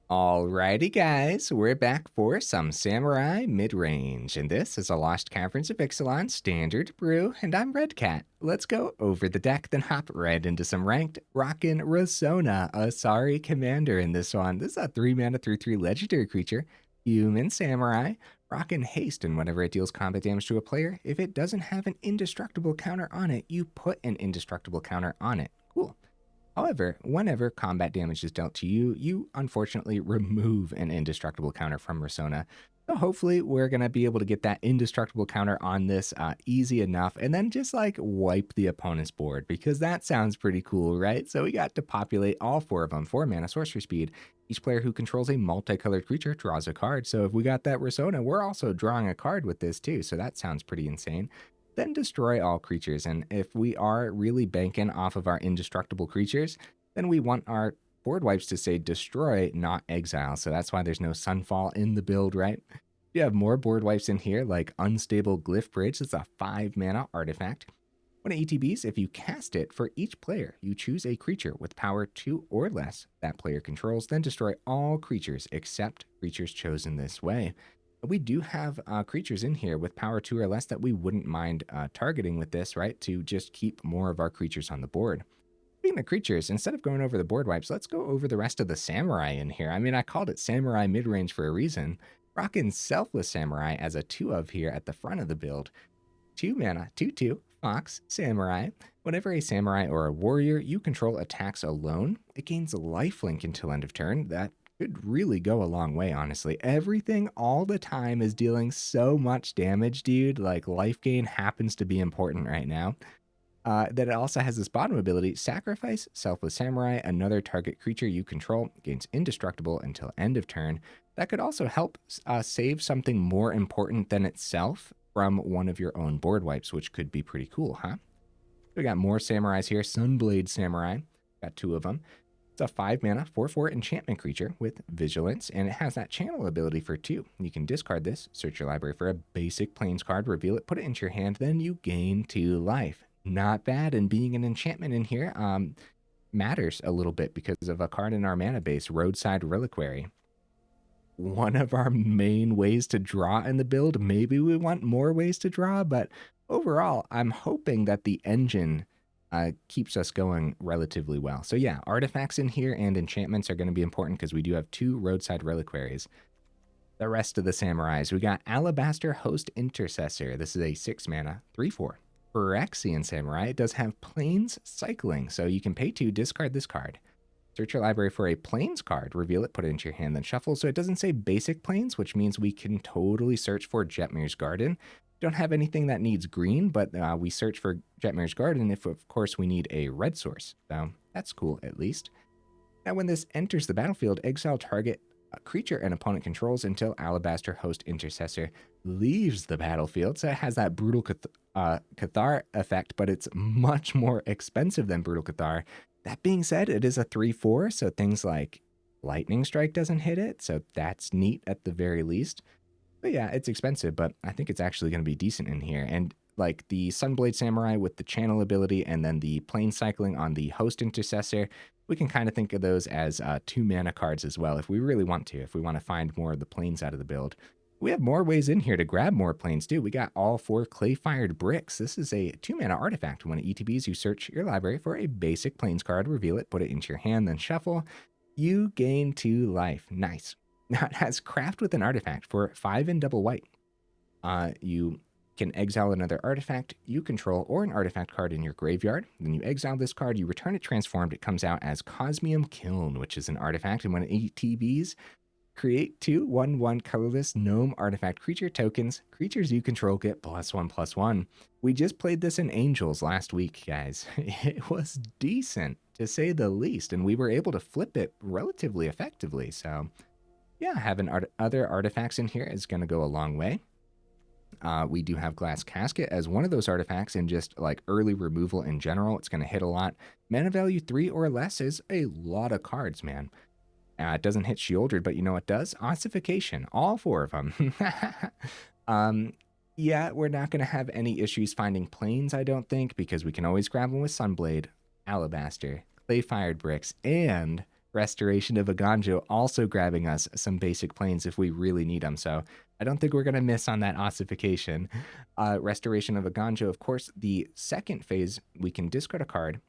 Alrighty guys, we're back for some Samurai Midrange, and this is a Lost Caverns of Ixalan standard brew, and I'm Red Cat. Let's go over the deck, then hop right into some ranked, rockin' Risona, Asari Commander in this one. This is a 3-mana 3/3 legendary creature, human samurai, rockin' haste, and whenever it deals combat damage to a player, if it doesn't have an indestructible counter on it, you put an indestructible counter on it. Cool. However, whenever combat damage is dealt to you, you unfortunately remove an indestructible counter from Risona. So hopefully we're going to be able to get that indestructible counter on this easy enough and then just like wipe the opponent's board, because that sounds pretty cool, right? So we got Depopulate, all 4 of them, 4 mana sorcery speed. Each player who controls a multicolored creature draws a card. So if we got that Risona, we're also drawing a card with this too. So that sounds pretty insane. Then destroy all creatures. And if we are really banking off of our indestructible creatures, then we want our board wipes to say destroy, not exile. So that's why there's no Sunfall in the build, right? You have more board wipes in here, like Unstable Glyphbridge. It's a 5-mana artifact. When it ETBs, if you cast it, for each player, you choose a creature with power 2 or less that player controls, then destroy all creatures except creatures chosen this way. We do have creatures in here with power 2 or less that we wouldn't mind targeting with this, right? To just keep more of our creatures on the board. Speaking of creatures, instead of going over the board wipes, let's go over the rest of the samurai in here. I mean, I called it Samurai Midrange for a reason. Rocking Selfless Samurai as a 2 of here at the front of the build. 2 mana, 2/2, Fox, Samurai. Whenever a samurai or a warrior you control attacks alone, it gains a lifelink until end of turn. That could really go a long way, honestly. Everything all the time is dealing so much damage, dude. Like, life gain happens to be important right now. That it also has this bottom ability, Sacrifice Selfless Samurai. Another target creature you control gains indestructible until end of turn. That could also help save something more important than itself from one of your own board wipes, which could be pretty cool, huh? We got more samurais here. Sunblade Samurai. Got 2 of them. It's a 5-mana, 4/4 enchantment creature with vigilance, and it has that channel ability for 2. You can discard this, search your library for a basic plains card, reveal it, put it into your hand, then you gain 2 life. Not bad, and being an enchantment in here matters a little bit because of a card in our mana base, Roadside Reliquary. One of our main ways to draw in the build. Maybe we want more ways to draw, but overall, I'm hoping that the engine keeps us going relatively well. So yeah, artifacts in here and enchantments are going to be important because we do have 2 Roadside Reliquaries. The rest of the samurais, we got Alabaster Host Intercessor. This is a 6-mana, 3/4 Phyrexian Samurai. It does have Plains Cycling, so you can pay 2, discard this card. Search your library for a Plains card, reveal it, put it into your hand, then shuffle. So it doesn't say basic Plains, which means we can totally search for Jetmir's Garden. Don't have anything that needs green, but we search for Jetmir's Garden if, of course, we need a red source. So that's cool, at least. Now, when this enters the battlefield, exile target creature an opponent controls until Alabaster Host Intercessor leaves the battlefield. So it has that Brutal Cathar effect, but it's much more expensive than Brutal Cathar. That being said, it is a 3/4, so things like Lightning Strike doesn't hit it, so that's neat at the very least. But yeah, it's expensive, but I think it's actually going to be decent in here. And like the Sunblade Samurai with the channel ability and then the plane cycling on the Host Intercessor, we can kind of think of those as 2 mana cards as well if we really want to, if we want to find more of the planes out of the build. We have more ways in here to grab more planes too. We got all 4 clay-fired bricks. This is a 2-mana artifact. When it ETBs, you search your library for a basic planes card, reveal it, put it into your hand, then shuffle. You gain 2 life. Nice. Now it has craft with an artifact for 5 and double white. You can exile another artifact you control or an artifact card in your graveyard. Then you exile this card, you return it transformed. It comes out as Cosmium Kiln, which is an artifact. And when it ETBs, create 2 1/1 colorless gnome artifact creature tokens. Creatures you control get +1/+1. We just played this in Angels last week, guys. It was decent, to say the least, and we were able to flip it relatively effectively. So yeah, having other artifacts in here is going to go a long way. We do have Glass Casket as one of those artifacts, and just like early removal in general, it's going to hit a lot. Mana value 3 or less is a lot of cards, man. It doesn't hit Shieldred, but you know what does? Ossification, all 4 of them. Yeah, we're not going to have any issues finding planes, I don't think, because we can always grab them with Sunblade, Alabaster, Clay-Fired Bricks, and Restoration of Eiganjo also grabbing us some basic planes if we really need them. So I don't think we're going to miss on that Ossification. Restoration of Eiganjo, of course, the second phase, we can discard a card.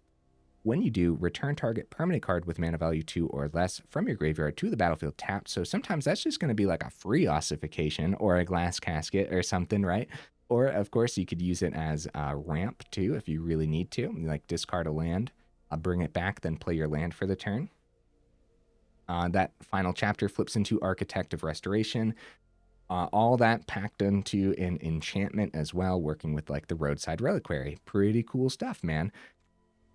When you do, return target permanent card with mana value 2 or less from your graveyard to the battlefield tapped. So sometimes that's just going to be like a free Ossification or a Glass Casket or something, right? Or, of course, you could use it as a ramp, too, if you really need to. Like, discard a land, bring it back, then play your land for the turn. That final chapter flips into Architect of Restoration. All that packed into an enchantment as well, working with, like, the Roadside Reliquary. Pretty cool stuff, man.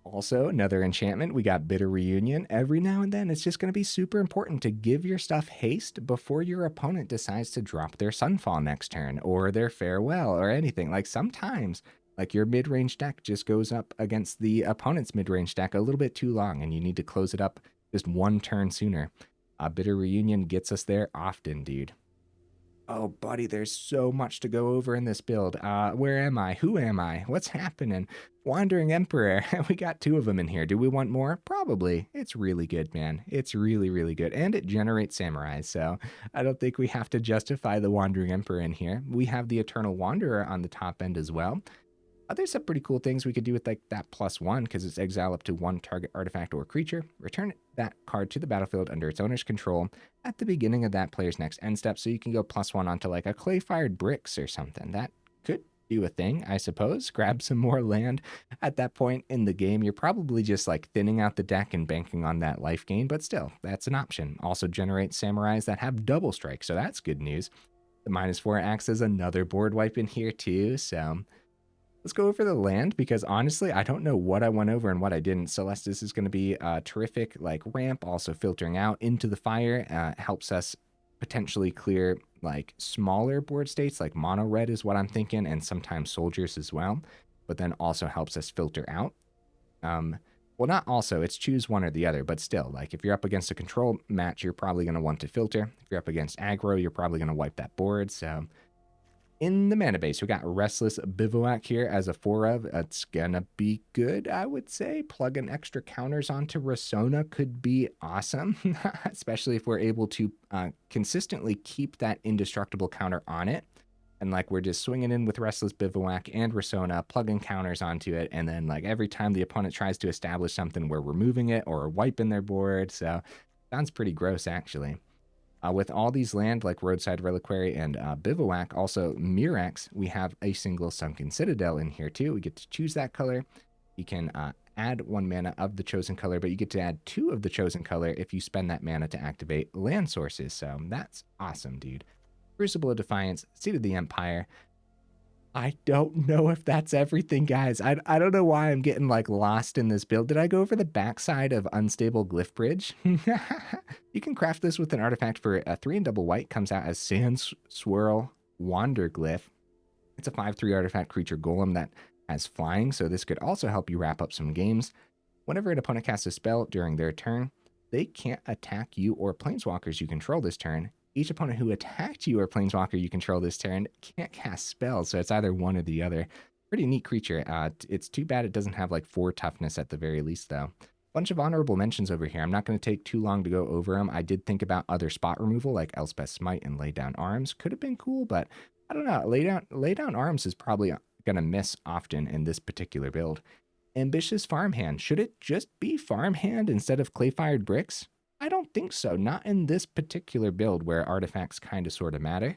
Also, another enchantment, we got Bitter Reunion. Every now and then, it's just going to be super important to give your stuff haste before your opponent decides to drop their Sunfall next turn, or their Farewell, or anything. Like, sometimes, like, your mid-range deck just goes up against the opponent's mid-range deck a little bit too long, and you need to close it up just one turn sooner. Bitter Reunion gets us there often, dude. Oh, buddy, there's so much to go over in this build. Where am I? Who am I? What's happening? Wandering Emperor. We got 2 of them in here. Do we want more? Probably. It's really good, man. It's really, really good. And it generates samurais, so I don't think we have to justify the Wandering Emperor in here. We have the Eternal Wanderer on the top end as well. There's some pretty cool things we could do with like that +1 because it's exile up to 1 target artifact or creature. Return that card to the battlefield under its owner's control at the beginning of that player's next end step. So you can go +1 onto like a clay-fired bricks or something. That could do a thing, I suppose. Grab some more land at that point in the game. You're probably just like thinning out the deck and banking on that life gain, but still, that's an option. Also generate samurais that have double strike, so that's good news. The -4 acts as another board wipe in here too, so let's go over the land because honestly, I don't know what I went over and what I didn't. Celestus is going to be a terrific like ramp, also filtering out into the fire, helps us potentially clear like smaller board states like mono red is what I'm thinking, and sometimes soldiers as well, but then also helps us filter out. Well, not also, it's choose one or the other, but still, like if you're up against a control match, you're probably going to want to filter. If you're up against aggro, you're probably going to wipe that board. So in the mana base, we got Restless Bivouac here as a 4-of. It's gonna be good, I would say. Plugging extra counters onto Risona could be awesome, especially if we're able to consistently keep that indestructible counter on it. And like we're just swinging in with Restless Bivouac and Risona, plugging counters onto it, and then like every time the opponent tries to establish something, we're removing it or wiping their board. So sounds pretty gross, actually. With all these land like Roadside Reliquary and Bivouac, also Mirrex, we have a single Sunken Citadel in here too. We get to choose that color. You can add 1 mana of the chosen color, but you get to add 2 of the chosen color if you spend that mana to activate land sources. So that's awesome, dude. Crucible of Defiance, Seat of the Empire. I don't know if that's everything, guys. I don't know why I'm getting like lost in this build. Did I go over the backside of Unstable Glyphbridge? You can craft this with an artifact for a 3 and double white. Comes out as Sand Swirl Wanderglyph. It's a 5/3 artifact creature golem that has flying, so this could also help you wrap up some games. Whenever an opponent casts a spell during their turn, they can't attack you or planeswalkers you control this turn. Each opponent who attacked you or planeswalker you control this turn can't cast spells, so it's either one or the other. Pretty neat creature. It's too bad it doesn't have like 4 toughness at the very least, though. Bunch of honorable mentions over here. I'm not going to take too long to go over them. I did think about other spot removal like Elspeth's Smite and Lay Down Arms. Could have been cool, but I don't know. Lay Down Arms is probably going to miss often in this particular build. Ambitious Farmhand. Should it just be Farmhand instead of Clay-Fired Bricks? I don't think so. Not in this particular build where artifacts kind of sort of matter,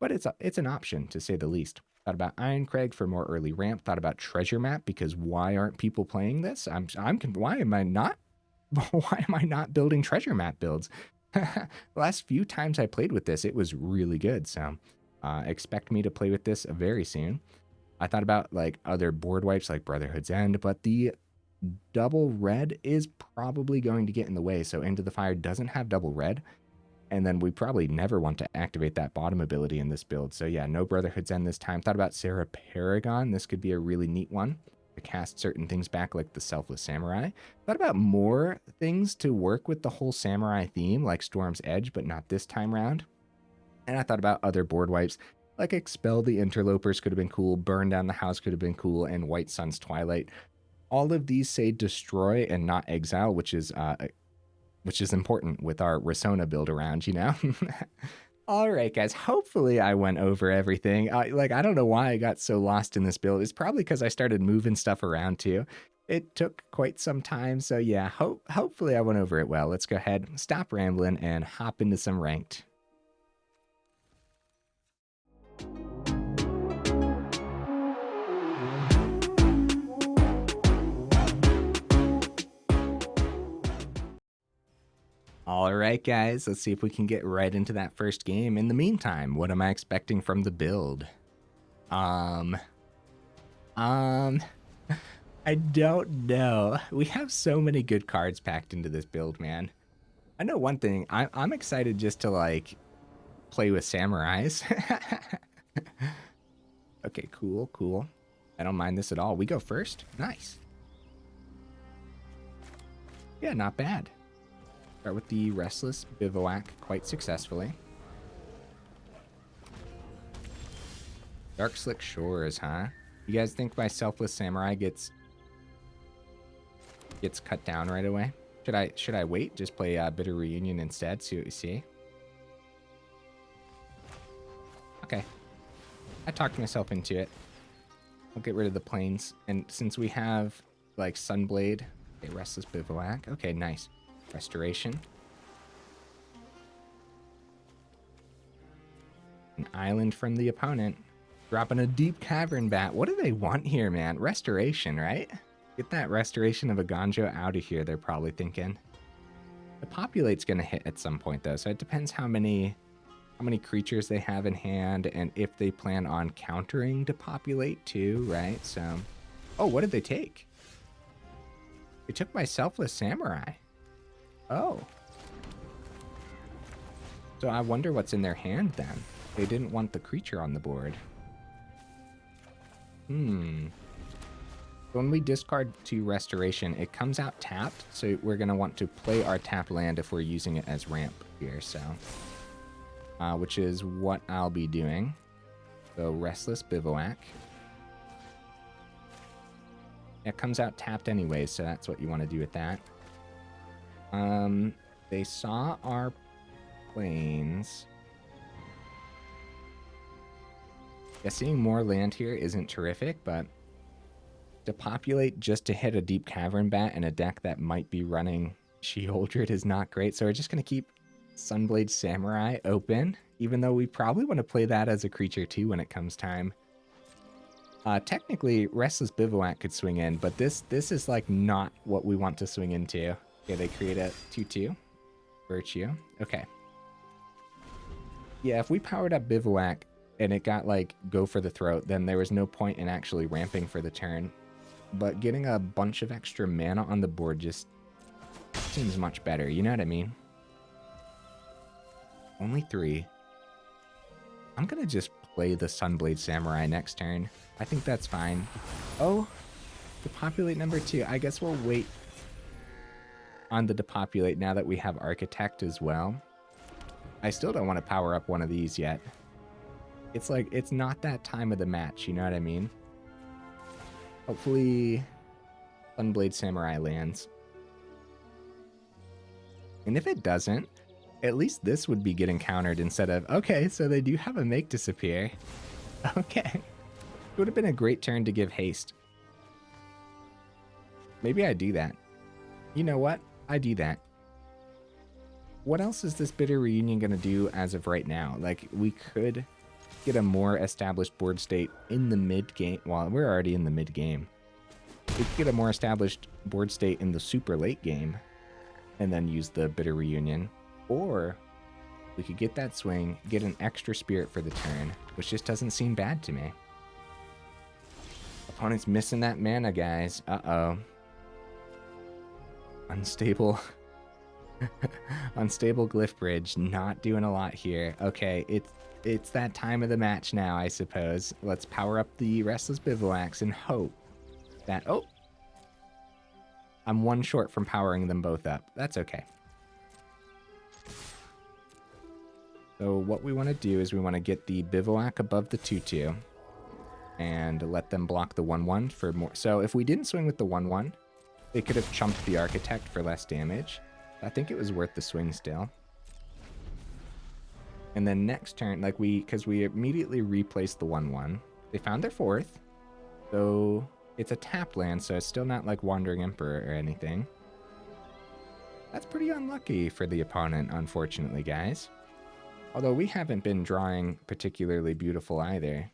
but it's an option to say the least. Thought about Ironcrag for more early ramp. Thought about Treasure Map because why aren't people playing this? Why am I not building Treasure Map builds? The last few times I played with this, it was really good. So expect me to play with this very soon. I thought about like other board wipes like Brotherhood's End, but the double red is probably going to get in the way. So Into the Fire doesn't have double red. And then we probably never want to activate that bottom ability in this build. So yeah, no Brotherhood's End this time. Thought about Sarah Paragon. This could be a really neat one to cast certain things back like the Selfless Samurai. Thought about more things to work with the whole samurai theme like Storm's Edge, but not this time round. And I thought about other board wipes like Expel the Interlopers could have been cool. Burn Down the House could have been cool. And White Sun's Twilight. All of these say destroy and not exile, which is which is important with our Risona build around, you know? All right, guys, hopefully I went over everything. I don't know why I got so lost in this build. It's probably because I started moving stuff around too. It took quite some time, so yeah, hopefully I went over it well. Let's go ahead, stop rambling, and hop into some ranked. All right, guys, let's see if we can get right into that first game. In the meantime, what am I expecting from the build? I don't know. We have so many good cards packed into this build, man. I know one thing. I'm excited just to, like, play with samurais. Okay, cool. I don't mind this at all. We go first? Nice. Yeah, not bad. Start with the Restless Bivouac quite successfully. Dark Slick Shores, huh? You guys think my Selfless Samurai gets cut down right away? Should I wait? Just play Bitter Reunion instead, see what we see? Okay. I talked myself into it. I'll get rid of the plains. And since we have, like, Sunblade... Okay, Restless Bivouac. Okay, nice. Restoration. An island from the opponent. Dropping a deep cavern bat. What do they want here, man? Restoration, right? Get that Restoration of Eiganjo out of here, they're probably thinking. Depopulate's gonna hit at some point, though, so it depends how many creatures they have in hand and if they plan on countering Depopulate too, right? So, oh, what did they take? They took my Selfless Samurai. Oh. So I wonder what's in their hand then. They didn't want the creature on the board. When we discard 2 Restoration, it comes out tapped, so we're going to want to play our tapped land if we're using it as ramp here, so... which is what I'll be doing. So, Restless Bivouac. It comes out tapped anyways, so that's what you want to do with that. They saw our plains. Yeah, seeing more land here isn't terrific, but Depopulate just to hit a deep cavern bat in a deck that might be running She-Holdred is not great, so we're just going to keep Sunblade Samurai open, even though we probably want to play that as a creature too when it comes time. Technically, Restless Bivouac could swing in, but this is like not what we want to swing into. Okay, they create a 2/2. Virtue. Okay. Yeah, if we powered up Bivouac and it got like go for the throat, then there was no point in actually ramping for the turn. But getting a bunch of extra mana on the board just seems much better, you know what I mean? Only 3. I'm gonna just play the Sunblade Samurai next turn. I think that's fine. Oh, Depopulate number 2. I guess we'll wait on the Depopulate now that we have Architect as well. I still don't want to power up one of these yet. It's like, it's not that time of the match, you know what I mean? Hopefully, Sunblade Samurai lands. And if it doesn't, at least this would be getting countered instead of, okay, so they do have a Make Disappear. Okay. It would have been a great turn to give haste. Maybe I do that. You know what? I do that. What else is this Bitter Reunion going to do as of right now? Like, we could get a more established board state in the mid-game. Well, we're already in the mid-game. We could get a more established board state in the super late game and then use the Bitter Reunion. Or we could get that swing, get an extra spirit for the turn, which just doesn't seem bad to me. Opponent's missing that mana, guys. Uh-oh. Unstable. Unstable Glyphbridge, not doing a lot here. Okay, it's that time of the match now, I suppose. Let's power up the Restless Bivouacs and hope that... Oh! I'm 1 short from powering them both up. That's okay. So what we want to do is we want to get the Bivouac above the 2/2 and let them block the 1/1 for more. So if we didn't swing with the 1/1, they could have chumped the Architect for less damage. I think it was worth the swing still. And then next turn, like because we immediately replaced the 1/1. They found their 4th. So it's a tapped land, so it's still not like Wandering Emperor or anything. That's pretty unlucky for the opponent, unfortunately, guys. Although we haven't been drawing particularly beautiful either.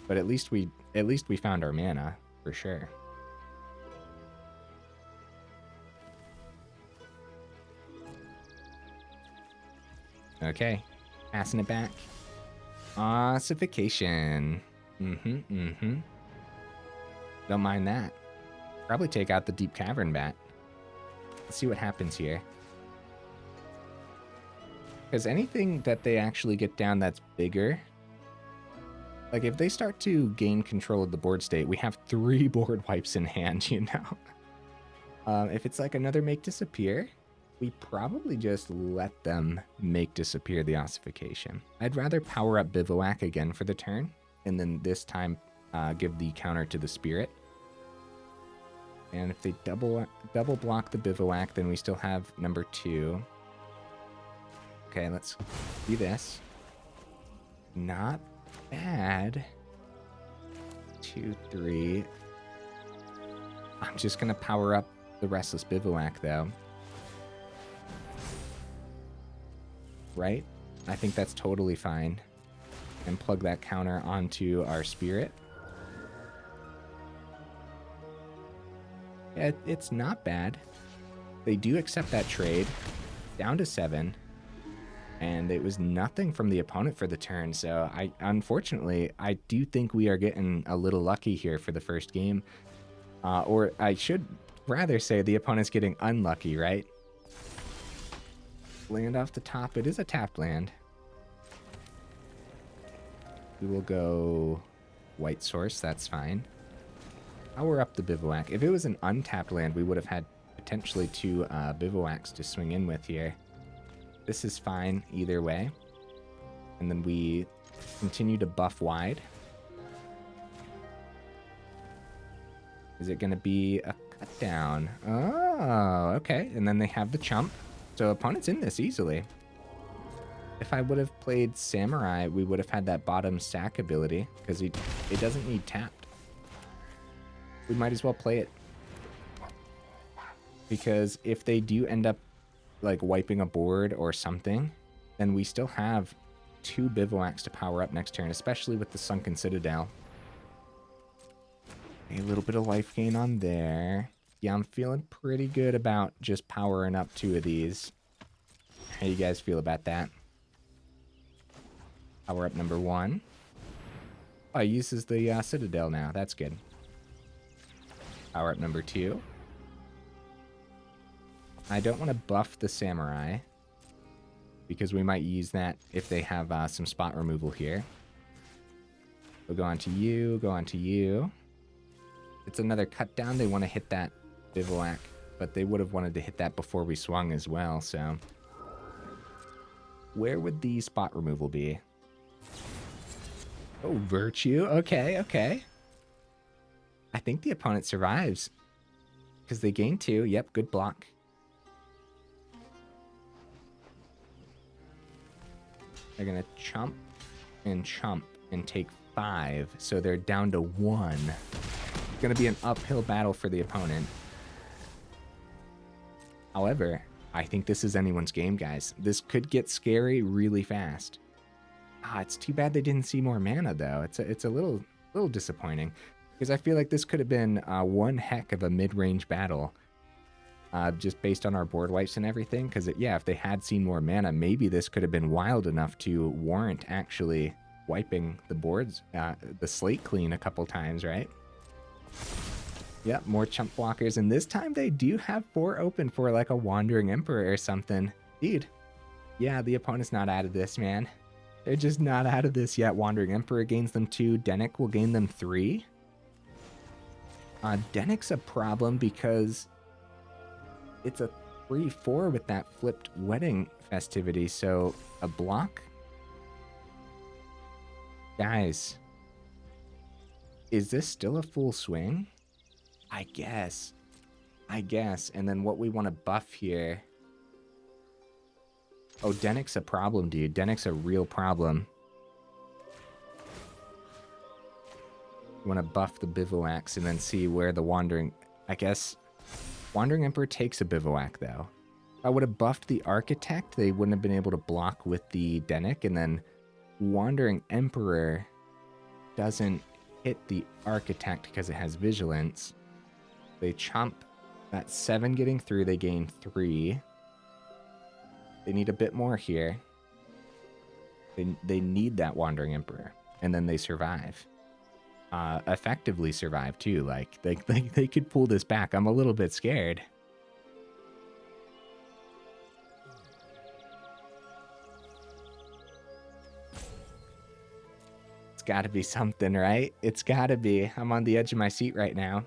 But at least we found our mana, for sure. Okay, passing it back. Ossification. Don't mind that. Probably take out the Deep Cavern Bat. Let's see what happens here. Because anything that they actually get down that's bigger, like if they start to gain control of the board state, we have 3 board wipes in hand, you know? If it's like another Make Disappear, we probably just let them make disappear the Ossification. I'd rather power up Bivouac again for the turn, and then this time give the counter to the Spirit. And if they double block the Bivouac, then we still have number 2. Okay, let's do this. Not bad. 2, 3. I'm just gonna power up the Restless Bivouac though. Right? I think that's totally fine. And plug that counter onto our Spirit. Yeah, it's not bad. They do accept that trade. Down to 7. And it was nothing from the opponent for the turn, so unfortunately, I do think we are getting a little lucky here for the first game. Or I should rather say the opponent's getting unlucky, right? Land off the top. It is a tapped land. We will go White Source, that's fine. Power up the Bivouac. If it was an untapped land, we would have had potentially 2 Bivouacs to swing in with here. This is fine either way. And then we continue to buff wide. Is it going to be a cut down? Oh, okay. And then they have the chump. So opponent's in this easily. If I would have played Samurai, we would have had that bottom sack ability because it doesn't need tapped. We might as well play it. Because if they do end up like wiping a board or something, then we still have 2 Bivouacs to power up next turn, especially with the Sunken Citadel. A little bit of life gain on there. Yeah, I'm feeling pretty good about just powering up 2 of these. How you guys feel about that? Power up number 1. Oh, he uses the Citadel now. That's good. Power up number 2. I don't want to buff the Samurai because we might use that if they have some spot removal here. We'll go on to you, go on to you. It's another cut down. They want to hit that Bivouac, but they would have wanted to hit that before we swung as well, so. Where would the spot removal be? Oh, Virtue. Okay, okay. I think the opponent survives because they gain 2. Yep, good block. They're going to chump and take 5. So they're down to 1. It's going to be an uphill battle for the opponent. However, I think this is anyone's game, guys. This could get scary really fast. It's too bad they didn't see more mana, though. It's a little disappointing. Because I feel like this could have been one heck of a mid-range battle. Just based on our board wipes and everything, because yeah, if they had seen more mana, maybe this could have been wild enough to warrant actually wiping the boards, the slate clean a couple times, right? Yep, more chump blockers, and this time they do have 4 open for like a Wandering Emperor or something. Dude, yeah, the opponent's not out of this, man. They're just not out of this yet. Wandering Emperor gains them 2, Dennick will gain them 3. Dennick's a problem because it's a 3/4 with that flipped wedding festivity, so a block? Guys, is this still a full swing? I guess. And then what we want to buff here Oh, Dennick's a problem, dude. Dennick's a real problem. You want to buff the Bivouacs and then see where the Wandering... I guess Wandering Emperor takes a Bivouac, though. If I would have buffed the Architect, they wouldn't have been able to block with the Dennick, and then Wandering Emperor doesn't hit the Architect because it has Vigilance. They chomp that 7 getting through, they gain 3. They need a bit more here. They need that Wandering Emperor, and then they survive. Effectively survive too. Like they could pull this back. I'm a little bit scared. It's got to be something, right? It's got to be. I'm on the edge of my seat right now.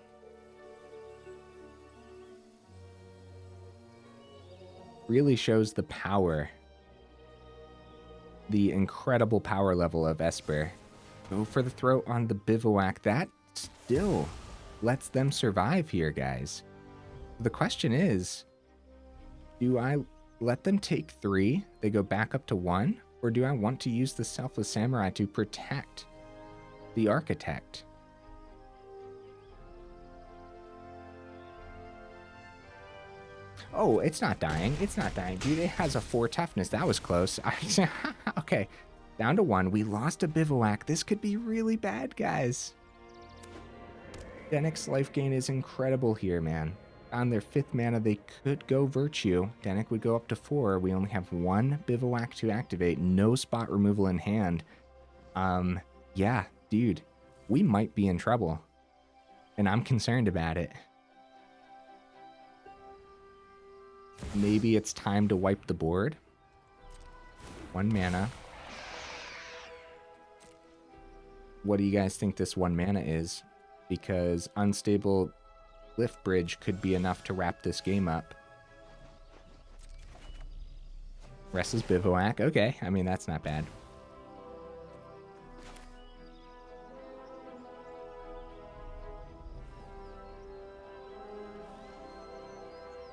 Really shows the power, the incredible power level of Esper. Go for the throat on the Bivouac. That still lets them survive here, guys. The question is, do I let them take 3? They go back up to 1? Or do I want to use the Selfless Samurai to protect the Architect? Oh, it's not dying. It's not dying. Dude, it has a 4 toughness. That was close. Okay. Down to 1. We lost a Bivouac. This could be really bad, guys. Dennick's life gain is incredible here, man. On their 5th mana, they could go Virtue. Dennick would go up to 4. We only have 1 Bivouac to activate. No spot removal in hand. Yeah, dude. We might be in trouble. And I'm concerned about it. Maybe it's time to wipe the board. 1 mana. What do you guys think this 1 mana is? Because Unstable Glyphbridge could be enough to wrap this game up. Restless Bivouac. Okay, I mean, that's not bad.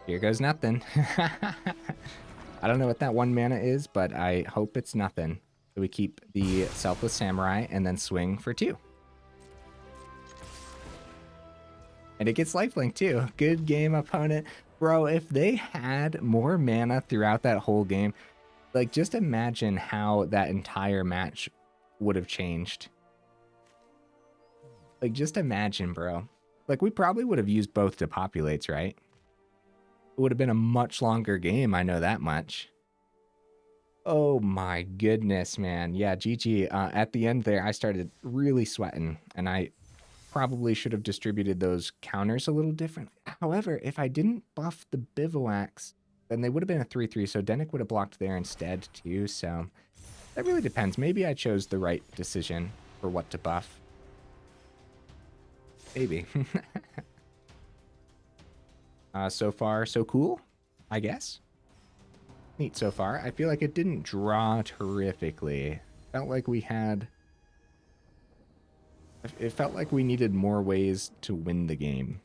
Here goes nothing. I don't know what that 1 mana is, but I hope it's nothing. So we keep the Selfless Samurai and then swing for 2. And it gets lifelink too. Good game, opponent. Bro, if they had more mana throughout that whole game, like just imagine how that entire match would have changed. Like just imagine, bro. Like we probably would have used both Depopulates, right? It would have been a much longer game, I know that much. Oh my goodness, man. Yeah, GG. At the end there, I started really sweating, and I probably should have distributed those counters a little different. However, if I didn't buff the Bivouacs, then they would have been a 3-3, so Dennick would have blocked there instead too, so that really depends. Maybe I chose the right decision for what to buff. Maybe. So far, so cool, I guess. Neat so far. I feel like it didn't draw terrifically. Felt like we had... It felt like we needed more ways to win the game.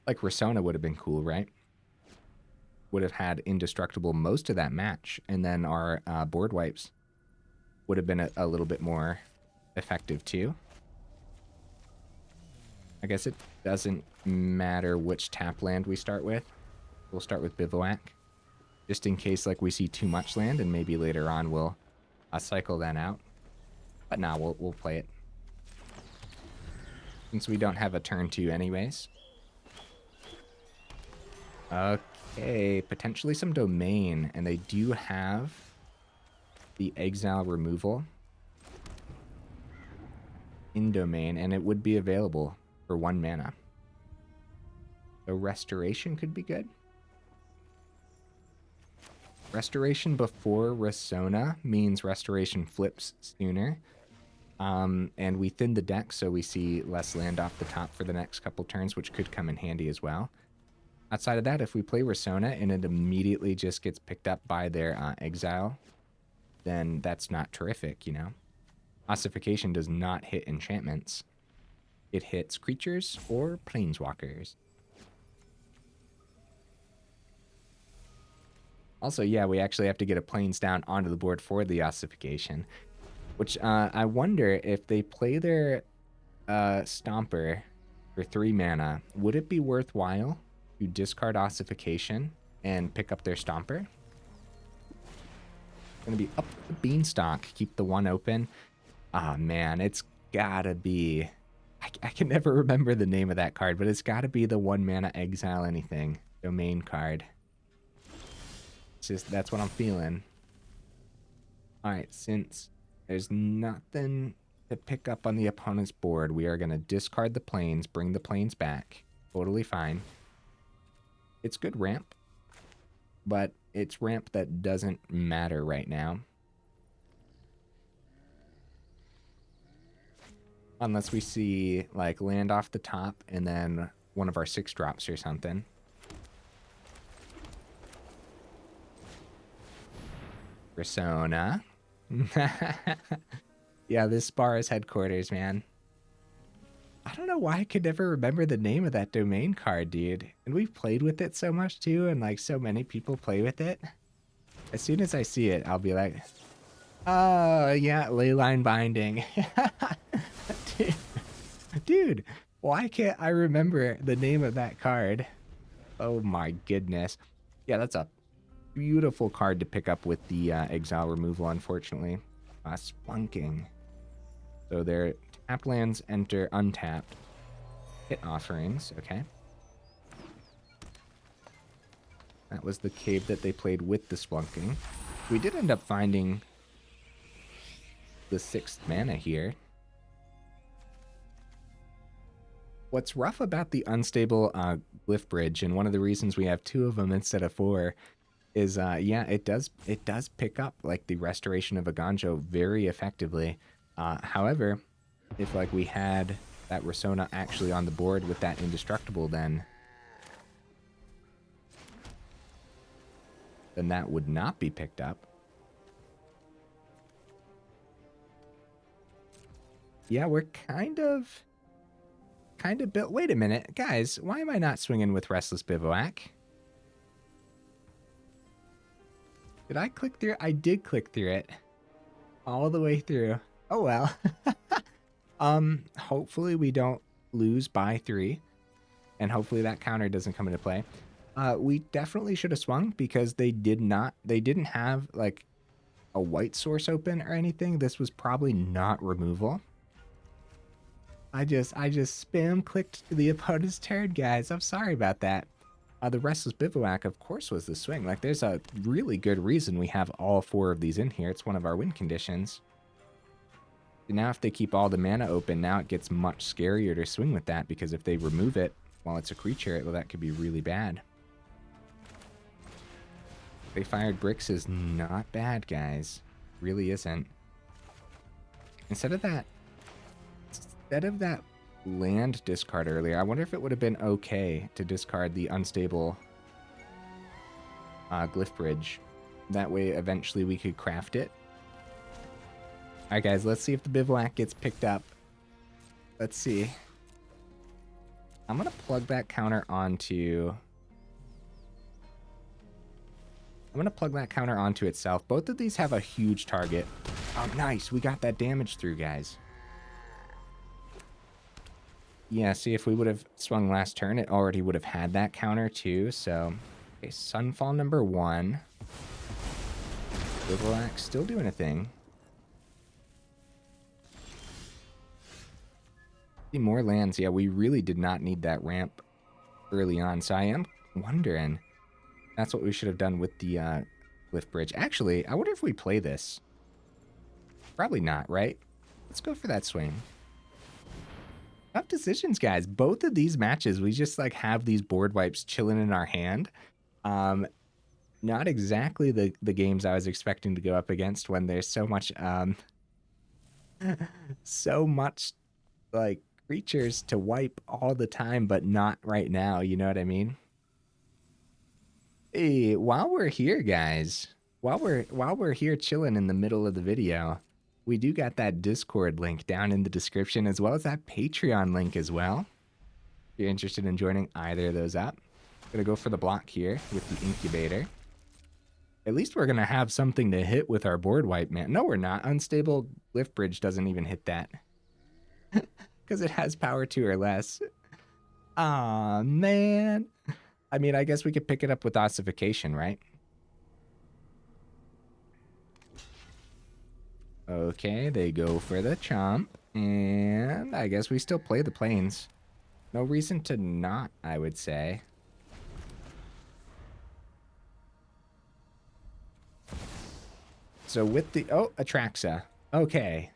Like Risona would have been cool, right? Would have had Indestructible most of that match, and then our board wipes would have been a little bit more effective too. I guess it doesn't matter which tap land we start with. We'll start with Bivouac, just in case like we see too much land, and maybe later on we'll cycle that out. But nah, we'll play it since we don't have a turn 2 anyways. Okay, potentially some domain, and they do have the exile removal in domain, and it would be available for 1 mana. So Restoration could be good. Restoration before Risona means Restoration flips sooner. And we thin the deck so we see less land off the top for the next couple turns, which could come in handy as well. Outside of that, if we play Risona and it immediately just gets picked up by their exile, then that's not terrific, you know? Ossification does not hit enchantments. It hits creatures or planeswalkers. Also, yeah, we actually have to get a plains down onto the board for the Ossification, which I wonder if they play their Stomper for 3 mana, would it be worthwhile to discard Ossification and pick up their Stomper? Gonna be up the Beanstalk, keep the 1 open. Ah, man, it's gotta be... I can never remember the name of that card, but it's gotta be the 1 mana exile anything domain card. It's just, that's what I'm feeling. Alright, since there's nothing to pick up on the opponent's board, we are going to discard the plains, bring the plains back. Totally fine. It's good ramp, but it's ramp that doesn't matter right now. Unless we see, like, land off the top and then one of our 6 drops or something. Risona. Yeah, this bar is headquarters, man. I don't know why I could never remember the name of that domain card, dude. And we've played with it so much, too, and, like, so many people play with it. As soon as I see it, I'll be like, oh, yeah, Leyline Binding. Dude, why can't I remember the name of that card? Oh, my goodness. Yeah, that's a beautiful card to pick up with the exile removal, unfortunately. Spunking. So their tapped lands enter untapped. Hit offerings, okay. That was the cave that they played with the Splunking. We did end up finding the 6th mana here. What's rough about the Unstable Glyphbridge, and one of the reasons we have 2 of them instead of 4, is yeah, it does pick up like the Restoration of Eiganjo very effectively. However, if like we had that Risona actually on the board with that indestructible, then that would not be picked up. Yeah, we're kind of built. Wait a minute, guys, why am I not swinging with Restless Bivouac? Did I click through? I did click through it all the way through. Oh well. Hopefully we don't lose by 3, and hopefully that counter doesn't come into play. We definitely should have swung because they didn't have like a white source open or anything. This was probably not removal. I just spam clicked to the opponent's turn, guys. I'm sorry about that. The Restless Bivouac, of course, was the swing. Like, there's a really good reason we have all 4 of these in here. It's one of our win conditions. And now if they keep all the mana open, now it gets much scarier to swing with that, because if they remove it while it's a creature, well, that could be really bad. They fired bricks is not bad, guys. Really isn't. Instead of that land discard earlier, I wonder if it would have been okay to discard the Unstable Glyphbridge. That way, eventually, we could craft it. Alright, guys, let's see if the Bivouac gets picked up. Let's see. I'm going to plug that counter onto... itself. Both of these have a huge target. Oh, nice. We got that damage through, guys. Yeah, see, if we would have swung last turn, it already would have had that counter too, so... Okay, Sunfall number 1. Bivouac still doing a thing. See, more lands. Yeah, we really did not need that ramp early on, so I am wondering... That's what we should have done with the Glyphbridge. Actually, I wonder if we play this. Probably not, right? Let's go for that swing. Tough decisions, guys. Both of these matches, we just like have these board wipes chilling in our hand. Not exactly the games I was expecting to go up against when there's so much like creatures to wipe all the time, but not right now. You know what I mean? Hey, while we're here, guys, while we're here chilling in the middle of the video, we do got that Discord link down in the description, as well as that Patreon link as well. If you're interested in joining either of those up, I'm gonna go for the block here with the Incubator. At least we're going to have something to hit with our board wipe, man. No, we're not. Unstable Glyphbridge doesn't even hit that. Because it has power 2 or less. Aw, man. I mean, I guess we could pick it up with Ossification, right? Okay, they go for the chomp. And I guess we still play the planes. No reason to not, I would say. So with the... Oh, Atraxa. Okay.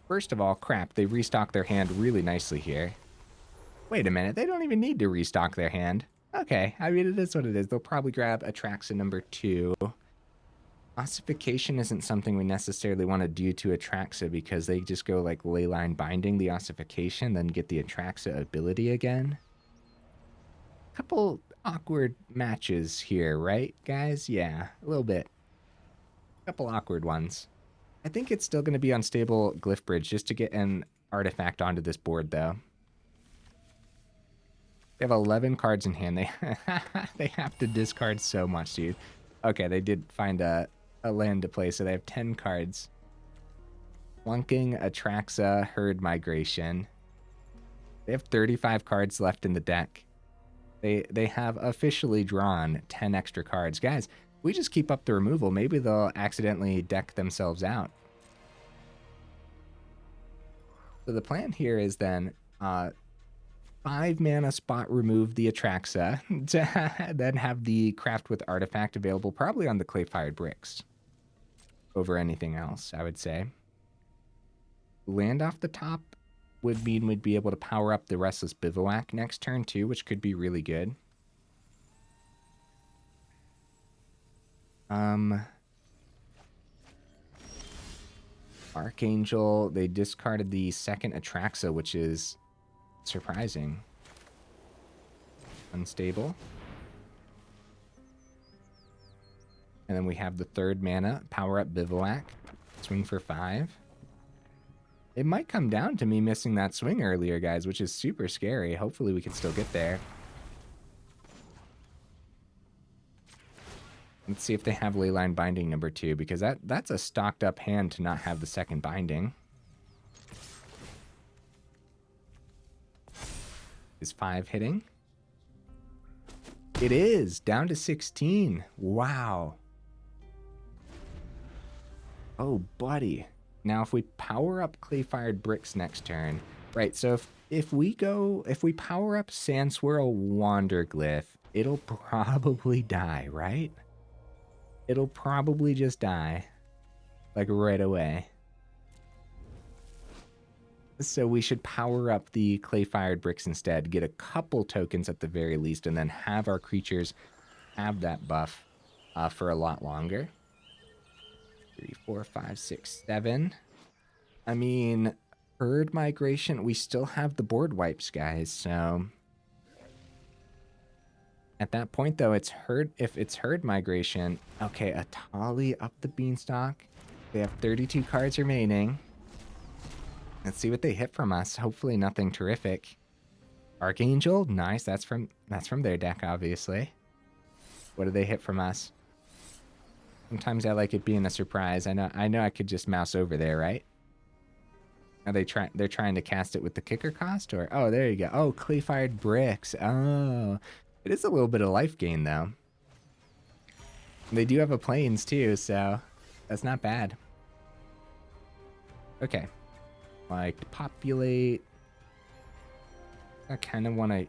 First of all, crap, they restock their hand really nicely here. Wait a minute, they don't even need to restock their hand. Okay, I mean, it is what it is. They'll probably grab Atraxa number 2. Ossification isn't something we necessarily want to do to Atraxa because they just go like Leyline Binding the Ossification, then get the Atraxa ability again. Couple awkward matches here, right, guys? Yeah, a little bit. Couple awkward ones. I think it's still going to be Unstable Glyphbridge just to get an artifact onto this board, though. They have 11 cards in hand. They have to discard so much, dude. Okay, they did find a land to play, so they have 10 cards. Flunking, Atraxa, Herd Migration. They have 35 cards left in the deck. They have officially drawn 10 extra cards. Guys, we just keep up the removal. Maybe they'll accidentally deck themselves out. So the plan here is then 5 mana spot remove the Atraxa, then have the Craft with Artifact available probably on the Clay-Fired Bricks over anything else, I would say. Land off the top would mean we'd be able to power up the Restless Bivouac next turn too, which could be really good. Archangel, they discarded the second Atraxa, which is surprising. Unstable. And then we have the 3rd mana, power up Bivouac, swing for 5. It might come down to me missing that swing earlier, guys, which is super scary. Hopefully we can still get there. Let's see if they have Leyline Binding number 2, because that's a stocked up hand to not have the second binding. Is 5 hitting? It is! Down to 16. Wow. Oh, buddy. Now, if we power up Clay-Fired Bricks next turn... Right, so if we power up Sandswirl Wanderglyph, it'll probably die, right? It'll probably just die. Like, right away. So we should power up the Clay-Fired Bricks instead, get a couple tokens at the very least, and then have our creatures have that buff for a lot longer. 3, 4, 5, 6, 7. I mean, Herd Migration, we still have the board wipes, guys, so... At that point, though, if it's Herd Migration... Okay, Atali up the Beanstalk. They have 32 cards remaining. Let's see what they hit from us. Hopefully nothing terrific. Archangel, nice. That's from their deck, obviously. What do they hit from us? Sometimes I like it being a surprise. I know I could just mouse over there, right? Are they're trying to cast it with the kicker cost, or oh, there you go. Oh, Clay-Fired Bricks. Oh, it is a little bit of life gain though. They do have a plains too, so that's not bad. Okay. Like, Depopulate. I kind of want to...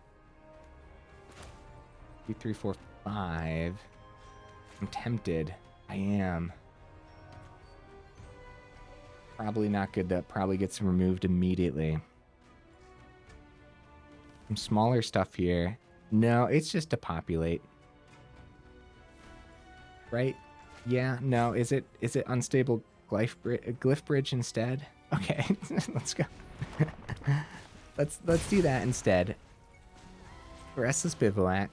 2, 3, 4, 5. I'm tempted. I am. Probably not good. That probably gets removed immediately. Some smaller stuff here. No, it's just Depopulate. Right? Yeah, no. Is it Unstable Glyphbridge instead? Okay, let's go. let's do that instead. Restless Bivouac.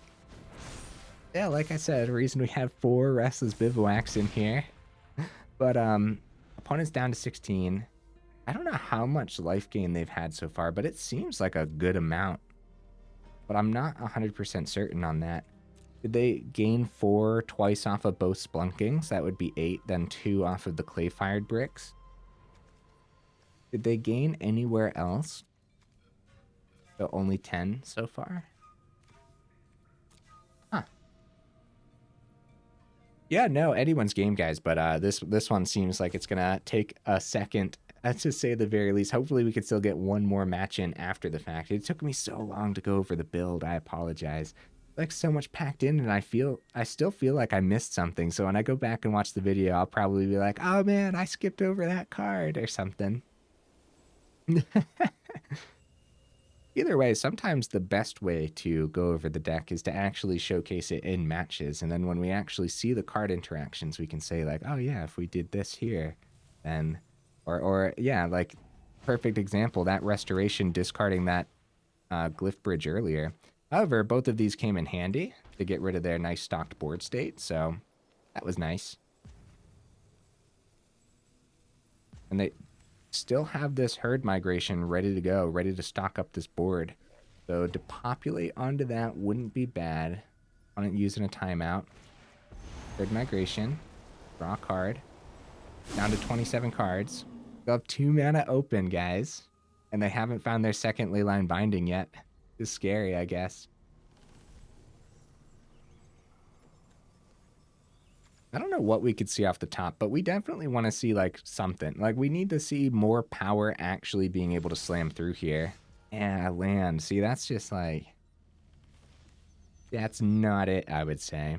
Yeah, like I said, reason we have 4 Restless Bivouacs in here. But opponent's down to 16. I don't know how much life gain they've had so far, but it seems like a good amount. But I'm not 100% certain on that. Did they gain 4 twice off of both Splunkings? That would be 8, then 2 off of the clay-fired bricks. Did they gain anywhere else? So only 10 so far? Huh. Yeah, no, anyone's game, guys, but this one seems like it's gonna take a second, to say the very least. Hopefully we can still get one more match in after the fact. It took me so long to go over the build. I apologize. Like, so much packed in, and I still feel like I missed something. So when I go back and watch the video, I'll probably be like, oh man, I skipped over that card or something. Either way, sometimes the best way to go over the deck is to actually showcase it in matches. And then when we actually see the card interactions, we can say like, oh yeah, if we did this here, then, or yeah, like perfect example, that Restoration discarding that Glyphbridge earlier. However, both of these came in handy to get rid of their nice stocked board state, so that was nice. And they still have this herd migration ready to go, ready to stock up this board. So depopulate onto that wouldn't be bad on it using a timeout. Herd migration, draw a card, down to 27 cards. They'll have 2 mana open, guys, and they haven't found their second Leyline Binding yet. It's scary, I guess. I don't know what we could see off the top, but we definitely want to see like something. Like, we need to see more power actually being able to slam through here. Yeah, land. See, that's just like, that's not it, I would say.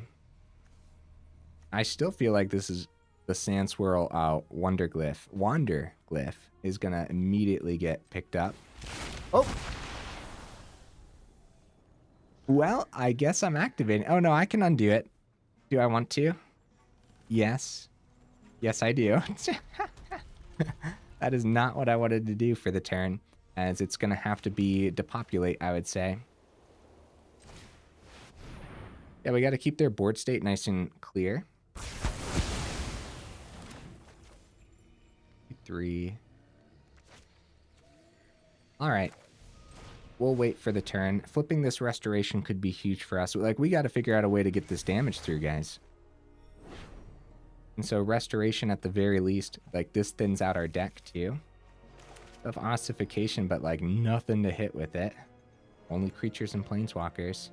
I still feel like this is the Sand Swirl Wonder Glyph is gonna immediately get picked up. Oh! Well, I guess I'm activating. Oh no, I can undo it. Do I want to? Yes. Yes, I do. That is not what I wanted to do for the turn, as it's going to have to be Depopulate, I would say. Yeah, we got to keep their board state nice and clear. 3. All right. We'll wait for the turn. Flipping this Restoration could be huge for us. Like, we got to figure out a way to get this damage through, guys. And so Restoration at the very least, like, this thins out our deck too. Of Ossification, but like nothing to hit with it. Only creatures and planeswalkers.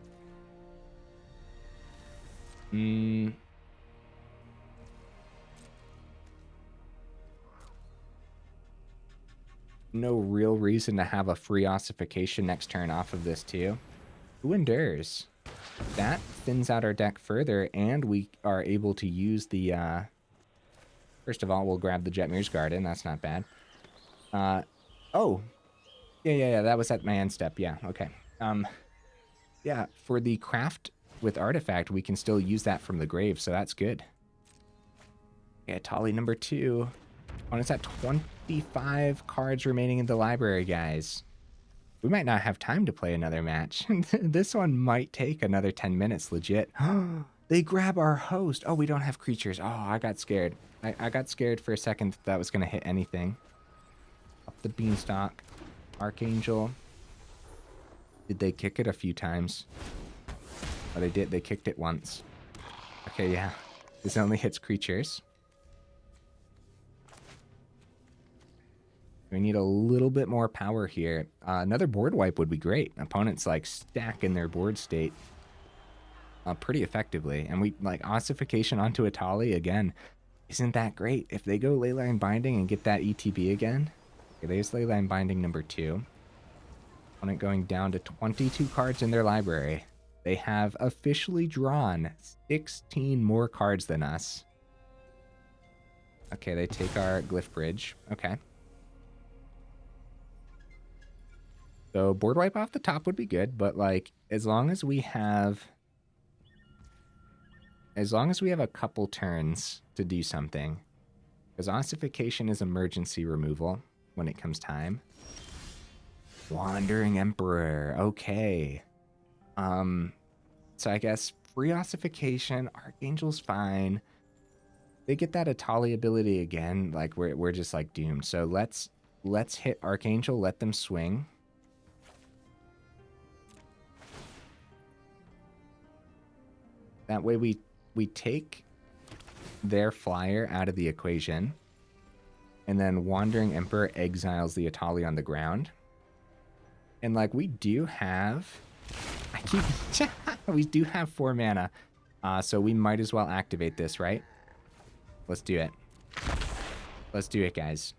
No real reason to have a free Ossification next turn off of this too. Who endures? That thins out our deck further, and we are able to use the, first of all, we'll grab the Jetmir's Garden. That's not bad. Oh. Yeah, that was at my end step. Yeah, okay. Yeah, for the craft with Artifact, we can still use that from the grave, so that's good. Yeah, Tali number 2. When it's at 25 cards remaining in the library, guys. We might not have time to play another match. This one might take another 10 minutes, legit. They grab our host. Oh, we don't have creatures. Oh, I got scared. I got scared for a second that was going to hit anything. Up the Beanstalk. Archangel. Did they kick it a few times? Oh, they did. They kicked it once. Okay, yeah. This only hits creatures. We need a little bit more power here. Another board wipe would be great. Opponents like stacking their board state pretty effectively. And we like Ossification onto Atali again. Isn't that great? If they go Leyline Binding and get that ETB again. Okay, there's Leyline Binding number 2. Opponent going down to 22 cards in their library. They have officially drawn 16 more cards than us. Okay, they take our Glyphbridge. Okay. So board wipe off the top would be good, but like as long as we have a couple turns to do something, because Ossification is emergency removal when it comes time. Wandering Emperor, okay. So I guess free Ossification, Archangel's fine. They get that Atali ability again, like we're just like doomed. So let's hit Archangel, let them swing. That way we take their flyer out of the equation. And then Wandering Emperor exiles the Atali on the ground. And like we do have... we do have 4 mana. So we might as well activate this, right? Let's do it. Let's do it, guys.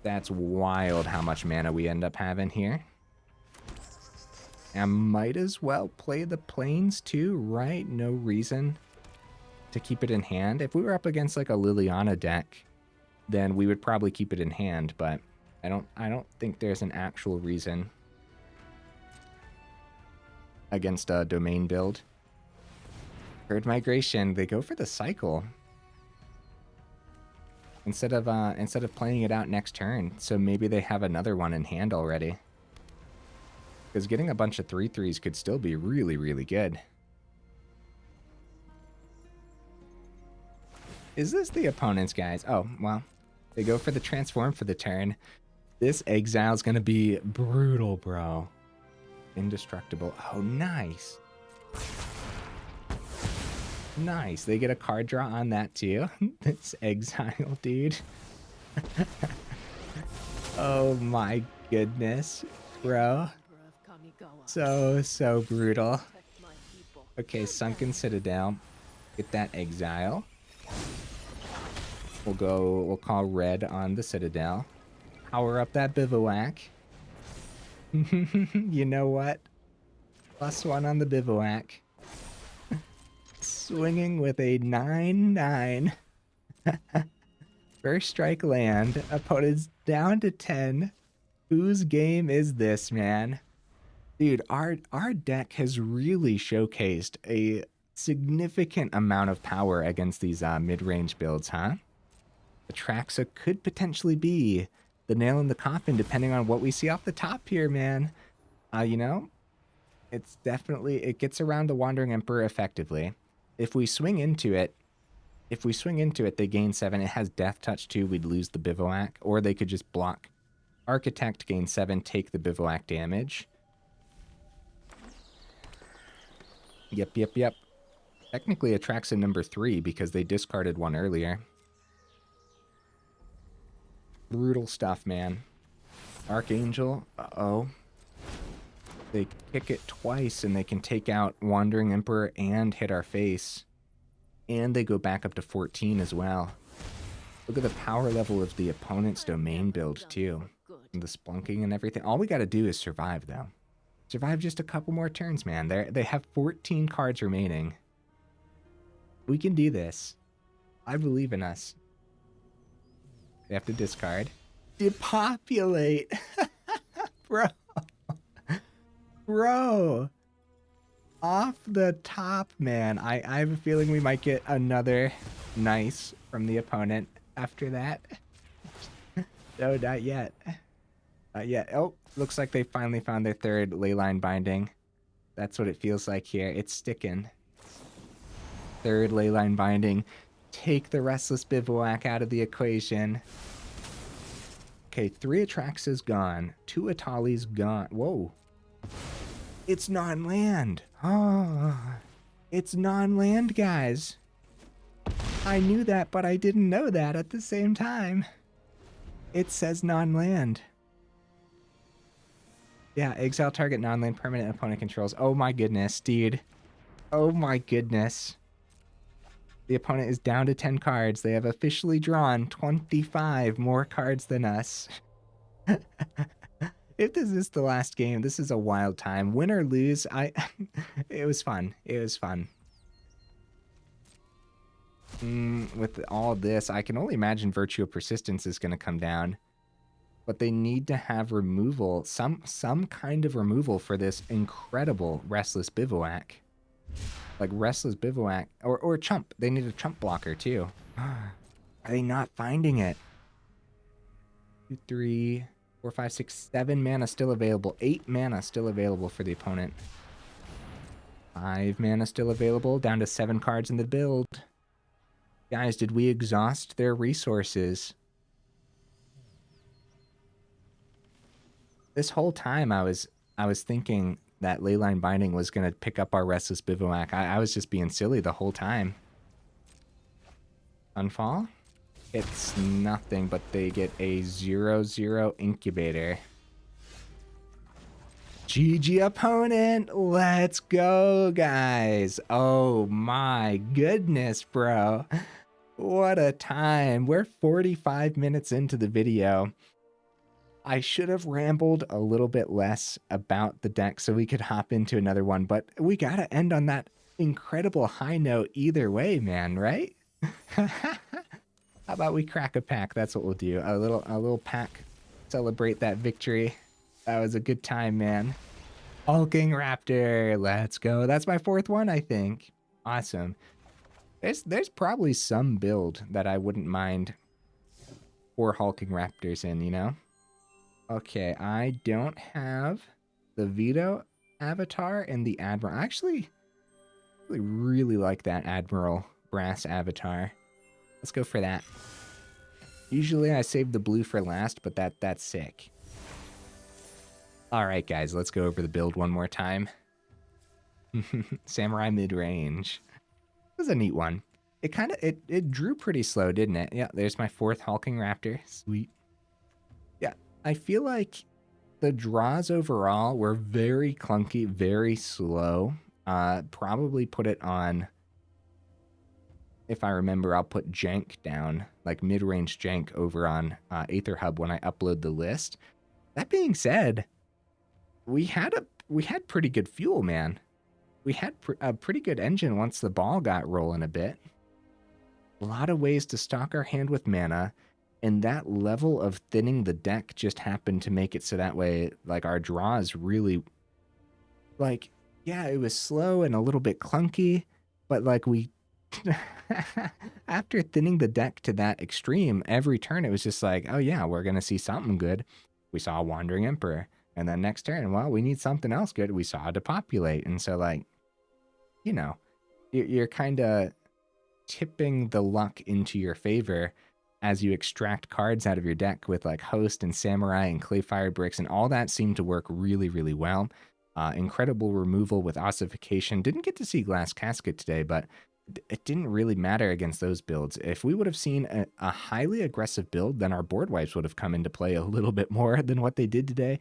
That's wild how much mana we end up having here. I might as well play the Plains too, right? No reason to keep it in hand. If we were up against like a Liliana deck, then we would probably keep it in hand, but I don't think there's an actual reason against a domain build. Herd Migration, they go for the cycle instead of playing it out next turn. So maybe they have another one in hand already. Because getting a bunch of 3/3s could still be really, really good. Is this the opponent's, guys? Oh, well, they go for the transform for the turn. This exile's gonna be brutal, bro. Indestructible. Oh, nice. Nice. They get a card draw on that too. This exile, dude. Oh my goodness, bro. So brutal. Okay, Sunken Citadel. Get that exile. We'll call red on the Citadel. Power up that Bivouac. You know what? +1 on the Bivouac. Swinging with a 9/9. First strike land. Opponent's down to 10. Whose game is this, man? Dude, our deck has really showcased a significant amount of power against these mid-range builds, huh? Atraxa could potentially be the nail in the coffin, depending on what we see off the top here, man. You know, it's definitely, it gets around the Wandering Emperor effectively. If we swing into it, they gain 7. It has Death Touch too. We'd lose the Bivouac, or they could just block. Architect, gain 7, take the Bivouac damage. Yep. Technically, Atraxa number 3 because they discarded one earlier. Brutal stuff, man. Archangel, uh-oh. They kick it twice and they can take out Wandering Emperor and hit our face. And they go back up to 14 as well. Look at the power level of the opponent's domain build too. And the splunking and everything. All we gotta do is survive though. Survive just a couple more turns, man. They have 14 cards remaining. We can do this. I believe in us. They have to discard. Depopulate! Bro! Off the top, man. I have a feeling we might get another nice from the opponent after that. No, not yet. Not yet. Oh, looks like they finally found their 3rd Leyline Binding. That's what it feels like here. It's sticking. 3rd Leyline Binding. Take the Restless Bivouac out of the equation. Okay, 3 Atraxas gone. 2 Atali's gone. Whoa. It's non-land. Oh, it's non-land, guys. I knew that, but I didn't know that at the same time. It says non-land. Yeah, exile target non-land permanent opponent controls. Oh my goodness, dude. Oh my goodness. The opponent is down to 10 cards. They have officially drawn 25 more cards than us. If this is the last game, this is a wild time. Win or lose, it was fun. It was fun. With all this, I can only imagine Virtue of Persistence is going to come down. But they need to have removal, some kind of removal for this incredible Restless Bivouac. Like Restless Bivouac, or Chump. They need a Chump blocker too. Are they not finding it? 2, 3, 4, 5, 6, 7 mana still available. 8 mana still available for the opponent. 5 mana still available. Down to 7 cards in the build. Guys, did we exhaust their resources? This whole time I was thinking, that Leyline Binding was going to pick up our Restless Bivouac. I was just being silly the whole time. Unfall? It's nothing, but they get a 0/0 incubator. GG opponent, let's go, guys. Oh my goodness, bro. What a time. We're 45 minutes into the video. I should have rambled a little bit less about the deck so we could hop into another one, but we gotta end on that incredible high note either way, man, right? How about we crack a pack? That's what we'll do. A little pack. Celebrate that victory. That was a good time, man. Hulking Raptor, let's go. That's my 4th one, I think. Awesome. There's probably some build that I wouldn't mind 4 Hulking Raptors in, you know? Okay, I don't have the Veto avatar and the Admiral. I actually really like that Admiral Brass avatar. Let's go for that. Usually I save the blue for last, but that's sick. All right, guys, let's go over the build one more time. Samurai Midrange. This is a neat one. It drew pretty slow, didn't it? Yeah, there's my 4th Hulking Raptor. Sweet. Yeah, I feel like the draws overall were very clunky, very slow. Probably put it on, if I remember, I'll put Jank down, like mid-range Jank over on Aether Hub when I upload the list. That being said, we had pretty good fuel, man. We had a pretty good engine once the ball got rolling a bit. A lot of ways to stock our hand with mana, and that level of thinning the deck just happened to make it so that way, like, our draws really, like, yeah, it was slow and a little bit clunky, but like we, after thinning the deck to that extreme, every turn it was just like, oh yeah, we're gonna see something good. We saw a Wandering Emperor. And then next turn, well, we need something else good. We saw a Depopulate. And so, like, you know, you're kind of tipping the luck into your favor as you extract cards out of your deck with, like, Host and Samurai and Clay-Fired Bricks. And all that seemed to work really, really well. Incredible removal with Ossification. Didn't get to see Glass Casket today, but it didn't really matter against those builds. If we would have seen a highly aggressive build, then our board wipes would have come into play a little bit more than what they did today.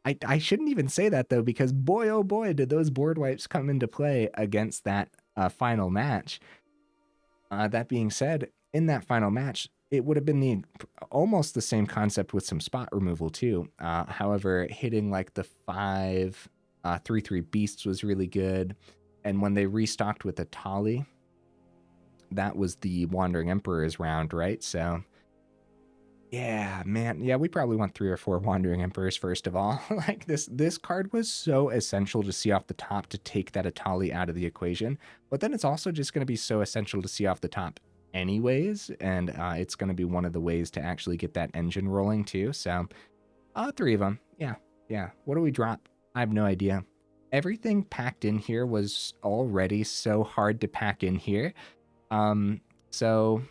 I shouldn't even say that, though, because boy, oh boy, did those board wipes come into play against that final match. That being said, in that final match, it would have been almost the same concept with some spot removal, too. However, hitting like the 5 3/3 beasts was really good. And when they restocked with a Tali, that was the Wandering Emperor's round, right? So yeah, man. Yeah, we probably want 3 or 4 Wandering Emperors first of all. Like this card was so essential to see off the top to take that Atali out of the equation. But then it's also just going to be so essential to see off the top anyways. And it's going to be one of the ways to actually get that engine rolling too. So 3 of them. Yeah. What do we drop? I have no idea. Everything packed in here was already so hard to pack in here. So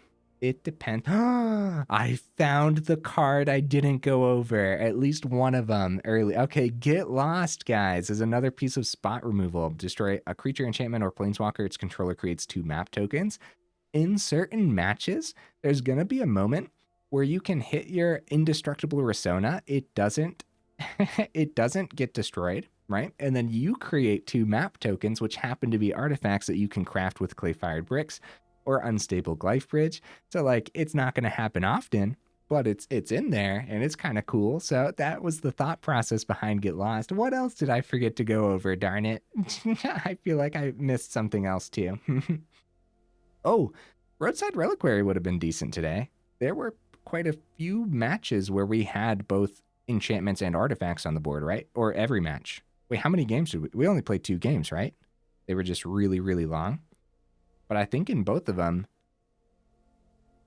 it depends. I found the card I didn't go over. At least one of them early. Okay, Get Lost, guys, is another piece of spot removal. Destroy a creature, enchantment, or planeswalker. Its controller creates 2 map tokens. In certain matches, there's going to be a moment where you can hit your indestructible Risona. It doesn't get destroyed, right? And then you create 2 map tokens, which happen to be artifacts that you can craft with Clay-Fired Bricks or Unstable Glyphbridge. So, like, it's not going to happen often, but it's in there, and it's kind of cool. So that was the thought process behind Get Lost. What else did I forget to go over, darn it? I feel like I missed something else, too. Oh, Roadside Reliquary would have been decent today. There were quite a few matches where we had both enchantments and artifacts on the board, right? Or every match. Wait, how many games did we? We only played 2 games, right? They were just really, really long. But I think in both of them,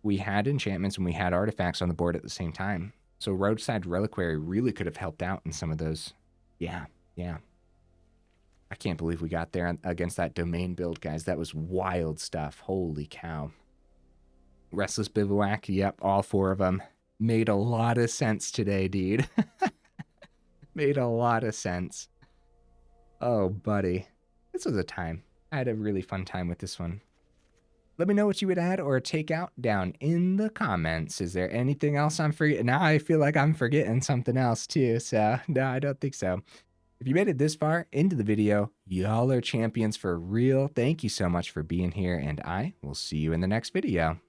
we had enchantments and we had artifacts on the board at the same time. So Roadside Reliquary really could have helped out in some of those. Yeah. I can't believe we got there against that domain build, guys. That was wild stuff. Holy cow. Restless Bivouac, yep, all 4 of them. Made a lot of sense today, dude. Made a lot of sense. Oh, buddy. This was a time. I had a really fun time with this one. Let me know what you would add or take out down in the comments. Is there anything else I'm forgetting? Now I feel like I'm forgetting something else too. So no, I don't think so. If you made it this far into the video, y'all are champions for real. Thank you so much for being here, and I will see you in the next video.